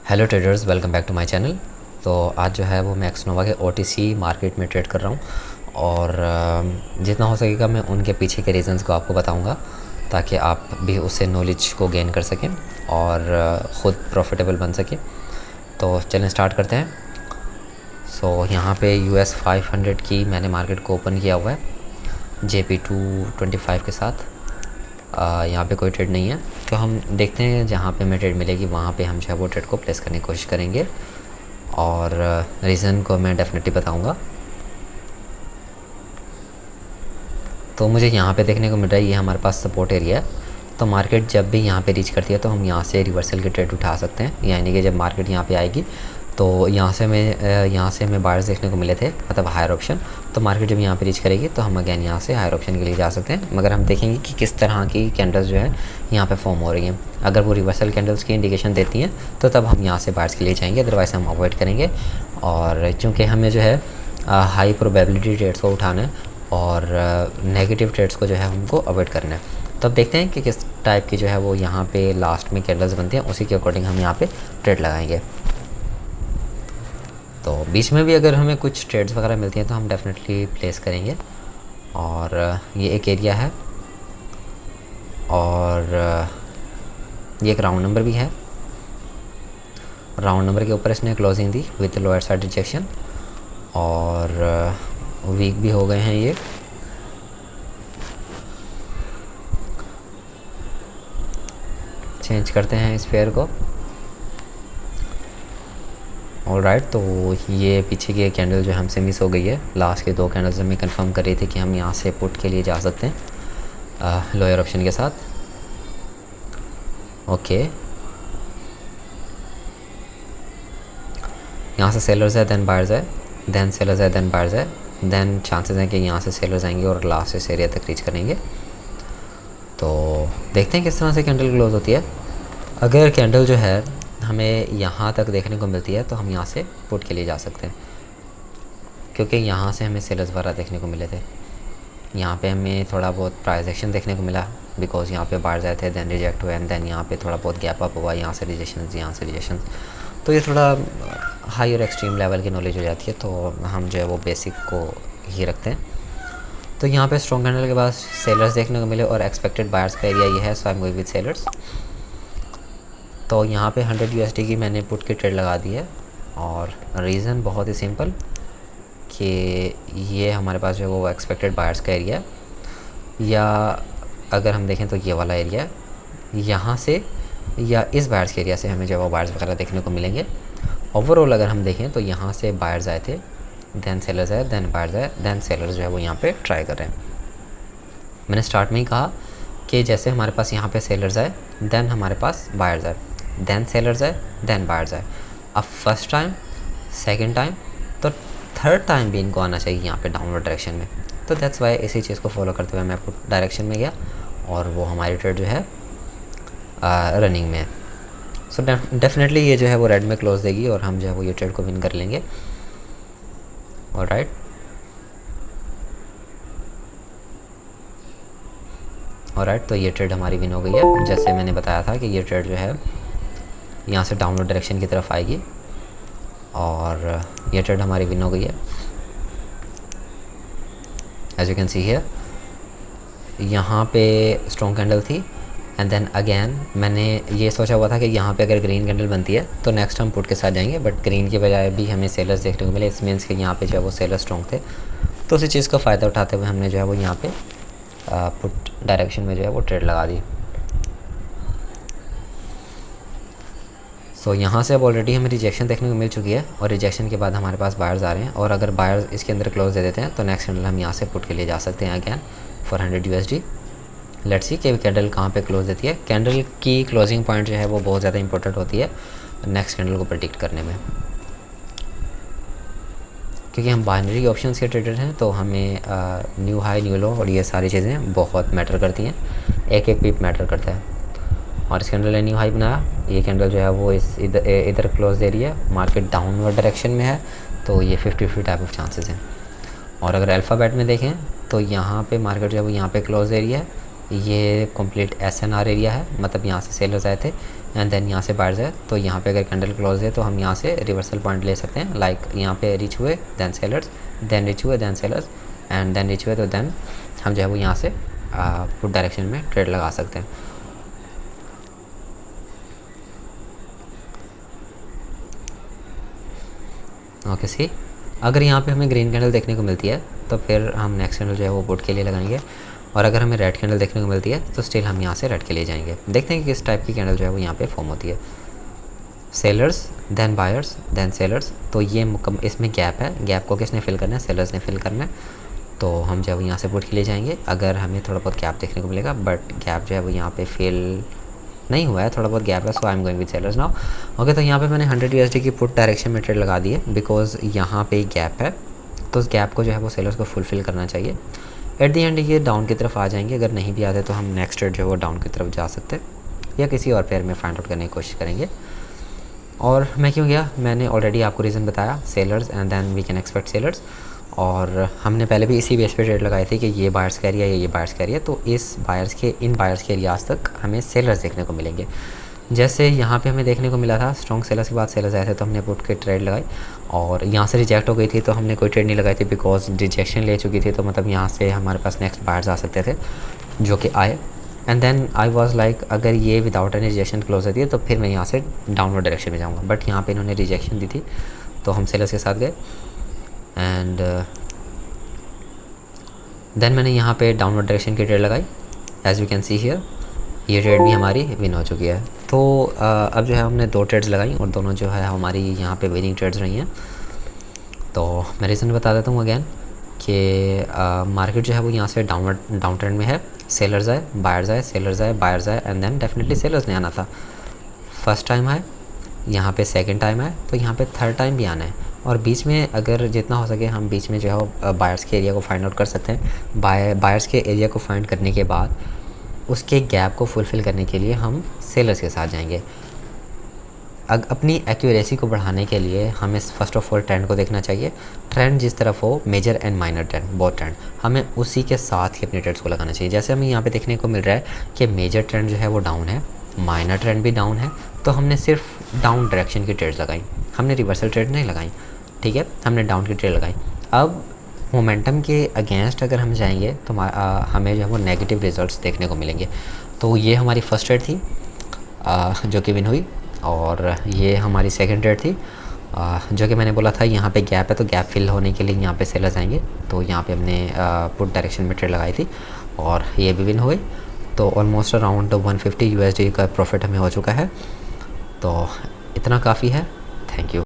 Hello traders, welcome back to my channel. तो आज जो है वो मैं एक्सनोवा के ओटीसी मार्केट में ट्रेड कर रहा हूँ और जितना हो सकेगा मैं उनके पीछे के रीज़न्स को आपको बताऊँगा ताकि आप भी उससे नॉलेज को गेन कर सकें और ख़ुद प्रॉफिटेबल बन सकें। तो चलें स्टार्ट करते हैं। यहाँ पे US 500 की मैंने मार्केट को ओपन किया हुआ है JP225 के साथ। यहाँ पे कोई ट्रेड नहीं है, तो हम देखते हैं जहाँ पे हमें ट्रेड मिलेगी वहाँ पे हम जो है वो ट्रेड को प्लेस करने की कोशिश करेंगे और रीज़न को मैं डेफिनेटली बताऊँगा। तो मुझे यहाँ पे देखने को मिल रहा है ये हमारे पास सपोर्ट एरिया है। तो मार्केट जब भी यहाँ पे रीच करती है तो हम यहाँ से रिवर्सल की ट्रेड उठा सकते हैं, यानी कि जब मार्केट यहाँ पे आएगी तो यहाँ से हमें बायर्स देखने को मिले थे, मतलब हायर ऑप्शन। तो मार्केट जब यहाँ पे रीच करेगी तो हम अगेन यहाँ से हायर ऑप्शन के लिए जा सकते हैं, मगर हम देखेंगे कि किस तरह की कैंडल्स जो है यहाँ पे फॉर्म हो रही हैं। अगर वो रिवर्सल कैंडल्स की इंडिकेशन देती हैं तो तब हम यहाँ से बायर्स के लिए जाएंगे, अदरवाइज़ हम अवॉइड करेंगे। और चूँकि हमें जो है हाई प्रोबेबिलिटी ट्रेड्स को उठाना है और नेगेटिव ट्रेड्स को जो है हमको अवॉइड करना है। तो अब देखते हैं कि किस टाइप की जो है वो यहाँ पे लास्ट में कैंडल्स बनती हैं, उसी के अकॉर्डिंग हम यहाँ पे ट्रेड लगाएंगे। तो बीच में भी अगर हमें कुछ ट्रेड्स वगैरह मिलती हैं तो हम डेफिनेटली प्लेस करेंगे। और ये एक एरिया है और ये एक राउंड नंबर भी है। राउंड नंबर के ऊपर इसने closing the with lower side rejection और वीक भी हो गए हैं ये। चेंज करते हैं इस पेयर को। ऑलराइट, तो ये पीछे की कैंडल जो हमसे मिस हो गई है, लास्ट के दो कैंडल्स हमें कंफर्म कर रही थी कि हम यहाँ से पुट के लिए जा सकते हैं लोअर ऑप्शन के साथ। ओके, यहाँ से सेलर्स है देन बायर्स है, देन सेलर्स है देन बायर्स है, देन चांसेस हैं कि यहाँ से सेलर्स आएंगे और लास्ट इस एरिया तक रीच करेंगे। तो देखते हैं किस तरह से कैंडल क्लोज होती है। अगर कैंडल जो है हमें यहाँ तक देखने को मिलती है तो हम यहाँ से पुट के लिए जा सकते हैं, क्योंकि यहाँ से हमें सेलर्स वगैरह देखने को मिले थे। यहाँ पे हमें थोड़ा बहुत प्राइस एक्शन देखने को मिला बिकॉज यहाँ पे बाहर जाए थे, देन रिजेक्ट हुए एंड देन यहाँ पे थोड़ा बहुत गैप अप हुआ, यहाँ से रिजेक्शन। तो ये थोड़ा हाई और एक्सट्रीम लेवल की नॉलेज हो जाती है, तो हम जो है वो बेसिक को ही रखते हैं। तो यहाँ पे स्ट्रॉन्ग कैंडल के बाद सेलर्स देखने को मिले और एक्सपेक्टेड बायर्स का एरिया ये है, so I am going with sellers. तो यहाँ पे 100 USD की मैंने पुट की ट्रेड लगा दी है और रीज़न बहुत ही सिंपल कि ये हमारे पास जो है वो एक्सपेक्टेड बायर्स का एरिया है, या अगर हम देखें तो ये वाला एरिया है, यहाँ से या इस बायर्स के एरिया से हमें जो है वो बायर्स वगैरह देखने को मिलेंगे। ओवरऑल अगर हम देखें तो यहाँ से बायर्स आए थे, देन सेलर्स आए, देन बायर्स आए, देन सेलर्स जो है वो यहाँ पे ट्राई कर रहे हैं। मैंने स्टार्ट में ही कहा कि जैसे हमारे पास यहाँ पे सेलर्स आए, देन हमारे पास बायर्स आए, देन सेलर्स आए, देन बायर्स आए। अब फर्स्ट टाइम, सेकंड टाइम, तो थर्ड टाइम भी इनको आना चाहिए यहाँ पे डाउनवर्ड डायरेक्शन में। तो दैट्स वाई इसी चीज़ को फॉलो करते हुए मैं पुट डायरेक्शन में गया और वो हमारी ट्रेड जो है रनिंग में है। सो डेफिनेटली ये जो है वो रेड में क्लोज देगी और हम जो है वो ये ट्रेड को विन कर लेंगे। ऑलराइट, तो ये ट्रेड हमारी विन हो गई है। जैसे मैंने बताया था कि ये ट्रेड जो है यहाँ से डाउनवर्ड डायरेक्शन की तरफ आएगी और ये ट्रेड हमारी विन हो गई है। As you can see here, यहाँ पे स्ट्रॉन्ग कैंडल थी एंड देन अगेन मैंने ये सोचा हुआ था कि यहाँ पे अगर ग्रीन कैंडल बनती है तो नेक्स्ट हम पुट के साथ जाएंगे, बट ग्रीन के बजाय भी हमें सेलर्स देखने को मिले। इस मीन्स कि यहाँ पे जो है वो सेलर स्ट्रॉन्ग थे, तो उसी चीज़ का फ़ायदा उठाते हुए हमने जो है वो यहाँ पे पुट डायरेक्शन में जो है वो ट्रेड लगा दी। सो यहाँ से अब ऑलरेडी हमें रिजेक्शन देखने को मिल चुकी है और रिजेक्शन के बाद हमारे पास बायर्स आ रहे हैं और अगर बायर्स इसके अंदर क्लोज दे देते हैं तो नेक्स्ट कैंडल हम यहाँ से पुट के लिए जा सकते हैं again for 100 USD। Let's see कि कैंडल कहाँ पे क्लोज देती है। कैंडल की क्लोजिंग पॉइंट जो है वो बहुत ज़्यादा इंपॉर्टेंट होती है नेक्स्ट कैंडल को प्रेडिक्ट करने में, क्योंकि हम बाइनरी ऑप्शंस के ट्रेडर हैं तो हमें न्यू हाई न्यू लो और ये सारी चीज़ें बहुत मैटर करती हैं, एक एक पिप मैटर करता है। और इस कैंडल ने न्यू हाई बनाया, ये कैंडल जो है वो इस इधर क्लोज दे रही है, मार्केट डाउनवर्ड डायरेक्शन में है, तो ये 50-50 टाइप ऑफ चांसेस हैं। और अगर अल्फ़ाबेट में देखें तो यहाँ पे मार्केट जो है वो यहाँ पे क्लोज एरिया है, ये कंप्लीट SNR एरिया है, मतलब यहाँ से सेलर्स आए थे, एंड देन यहाँ से बायर्स है, तो यहाँ पे अगर कैंडल क्लोज है तो हम यहाँ से रिवर्सल पॉइंट ले सकते हैं, लाइक यहाँ पे रीच हुए देन सेलर्स, देन रीच हुए then sellers and then reach हुए, तो देन हम जो है वो यहाँ से पुट डायरेक्शन में ट्रेड लगा सकते हैं। ओके सी, अगर यहाँ पे हमें ग्रीन कैंडल देखने को मिलती है तो फिर हम नेक्स्ट कैंडल जो है वो पुट के लिए लगाएंगे, और अगर हमें रेड कैंडल देखने को मिलती है तो स्टिल हम यहाँ से रेड के लिए जाएंगे। देखते हैं कि किस टाइप की कैंडल जो है वो यहाँ पे फॉर्म होती है। Sellers then buyers then sellers, तो ये इसमें गैप है, गैप को किसने फिल करना है, सेलर्स ने फिल करना है, तो हम जो है वो यहाँ से पुट के लिए जाएंगे। अगर हमें थोड़ा बहुत गैप देखने को मिलेगा, बट गैप जो है वो यहाँ पे फिल नहीं हुआ है, थोड़ा बहुत गैप है, so I am going with sellers now. Okay, तो यहाँ पे मैंने 100 USD की पुट डायरेक्शन में ट्रेड लगा दी है, बिकॉज यहाँ पे गैप है, तो उस गैप को जो है वो सेलर्स को फुलफिल करना चाहिए। एट दी एंड ये डाउन की तरफ आ जाएंगे, अगर नहीं भी आते तो हम नेक्स्ट ट्रेड जो है वो डाउन की तरफ जा सकते हैं या किसी और पेयर में फाइंड आउट करने की कोशिश करेंगे। और मैं क्यों गया, मैंने ऑलरेडी आपको रीज़न बताया, sellers and then we can expect sellers, और हमने पहले भी इसी बेस पे ट्रेड लगाई थी कि ये बायर्स का एरिया है, ये बायर्स का एरिया, तो इन बायर्स के एरियाज तक हमें सेलर्स देखने को मिलेंगे। जैसे यहाँ पे हमें देखने को मिला था स्ट्रॉन्ग सेलर्स के बाद सेलर्स आए थे, तो हमने पुट के ट्रेड लगाई, और यहाँ से रिजेक्ट हो गई थी तो हमने कोई ट्रेड नहीं लगाई थी, बिकॉज रिजेक्शन ले चुकी थी, तो मतलब यहाँ से हमारे पास नेक्स्ट बायर्स आ सकते थे जो कि आए। And then I was like अगर ये विदाउट एनी रिजेक्शन क्लोज होती है तो फिर मैं यहाँ से डाउनवर्ड डायरेक्शन में जाऊँगा, बट यहाँ पे इन्होंने रिजेक्शन दी थी तो हम सेलर्स के साथ गए। एंड देन मैंने यहाँ पे डाउनवर्ड डायरेक्शन की ट्रेड लगाई, as you can see here, ये ट्रेड भी हमारी विन हो चुकी है। तो अब जो है हमने 2 ट्रेड्स लगाई और दोनों जो है हमारी यहाँ पे विनिंग ट्रेड्स रही हैं। तो मैं रीज़न बता देता हूँ अगेन कि मार्केट जो है वो यहाँ से डाउन ट्रेंड में है, सेलर्स आए बायर्स आए, सेलर्स आए बायर्स आए, एंड देन डेफिनेटली सेलर्स ने आना था। फर्स्ट टाइम आए, यहाँ पे सेकंड टाइम आए, तो यहाँ पे थर्ड टाइम भी आना है, और बीच में अगर जितना हो सके हम बीच में जो है बायर्स के एरिया को फाइंड आउट कर सकते हैं। बायर्स के एरिया को फाइंड करने के बाद उसके गैप को फुलफ़िल करने के लिए हम सेलर्स के साथ जाएंगे। अपनी एक्यूरेसी को बढ़ाने के लिए हमें फ़र्स्ट ऑफ ऑल ट्रेंड को देखना चाहिए, ट्रेंड जिस तरफ हो, major and minor trend, both trend, हमें उसी के साथ ही अपने ट्रेड्स को लगाना चाहिए। जैसे हमें यहाँ पे देखने को मिल रहा है कि मेजर ट्रेंड जो है वो डाउन है, माइनर ट्रेंड भी डाउन है, तो हमने सिर्फ डाउन डायरेक्शन की ट्रेड्स लगाई, हमने रिवर्सल ट्रेड नहीं लगाई, ठीक है, हमने डाउन की ट्रेड लगाई। अब मोमेंटम के अगेंस्ट अगर हम जाएंगे तो हमें जो है वो नेगेटिव रिजल्ट्स देखने को मिलेंगे। तो ये हमारी फर्स्ट ट्रेड थी जो कि विन हुई, और ये हमारी सेकंड ट्रेड थी जो कि मैंने बोला था यहाँ पे गैप है, तो गैप फिल होने के लिए यहाँ पे सेलर्स आएंगे, तो यहाँ पे हमने पुट डायरेक्शन में ट्रेड लगाई थी और ये भी विन हुई। तो ऑलमोस्ट अराउंड 150 USD का प्रॉफिट हमें हो चुका है। तो इतना काफ़ी है। Thank you.